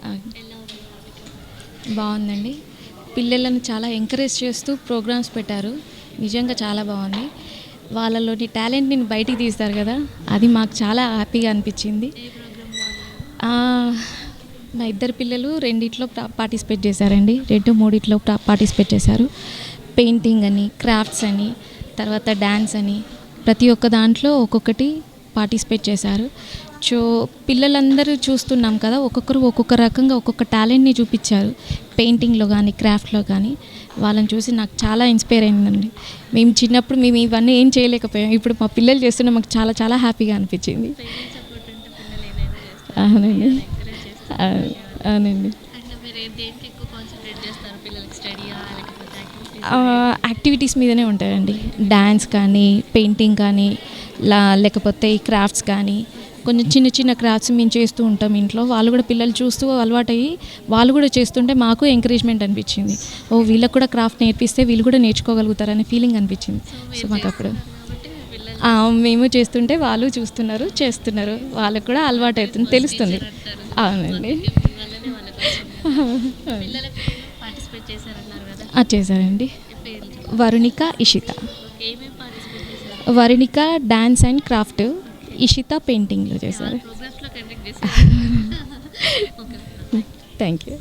ఆ, బాగుందండి. పిల్లలను చాలా ఎంకరేజ్ చేస్తూ ప్రోగ్రామ్స్ పెట్టారు. నిజంగా చాలా బాగుంది. వాళ్ళలోని టాలెంట్ని బయటికి తీస్తారు కదా, అది మాకు చాలా హ్యాపీగా అనిపించింది. ఆ, మా ఇద్దరు పిల్లలు రెండిట్లో పార్టిసిపేట్ చేశారండి. రెండు మూడిట్లో పార్టిసిపేట్ చేశారు. పెయింటింగ్ అని, క్రాఫ్ట్స్ అని, తర్వాత డ్యాన్స్ అని, ప్రతి ఒక్క దాంట్లో ఒక్కొక్కటి పార్టిసిపేట్ చేశారు. సో పిల్లలందరూ చూస్తున్నాం కదా, ఒక్కొక్కరు ఒక్కొక్క రకంగా ఒక్కొక్క టాలెంట్ని చూపించారు. పెయింటింగ్లో కానీ, క్రాఫ్ట్లో కానీ. వాళ్ళని చూసి నాకు చాలా ఇన్స్పైర్ అయిందండి. మేము చిన్నప్పుడు మేము ఇవన్నీ ఏం చేయలేకపోయాం. ఇప్పుడు మా పిల్లలు చేస్తున్న మాకు చాలా చాలా హ్యాపీగా అనిపించింది. అవునండి. అవునండి. యాక్టివిటీస్ మీదనే ఉంటాయండి. డ్యాన్స్ కానీ, పెయింటింగ్ కానీ, లేకపోతే ఈ క్రాఫ్ట్స్ కానీ, కొంచెం చిన్న చిన్న క్రాఫ్ట్స్ మేము చేస్తూ ఉంటాం ఇంట్లో. వాళ్ళు కూడా పిల్లలు చూస్తూ అలవాటయ్యి వాళ్ళు కూడా చేస్తుంటే మాకు ఎంకరేజ్మెంట్ అనిపించింది. ఓ వీళ్ళకి కూడా క్రాఫ్ట్ నేర్పిస్తే వీళ్ళు కూడా నేర్చుకోగలుగుతారనే ఫీలింగ్ అనిపించింది. సో మాకు అప్పుడు మేము చేస్తుంటే వాళ్ళు చూస్తున్నారు, చేస్తున్నారు. వాళ్ళకు కూడా అలవాటు అవుతుంది, తెలుస్తుంది. అవునండి. చేశారండి. Varunika, Ishita. Varunika dance and craft, Ishita పెయింటింగ్లో చేశారు. Thank you.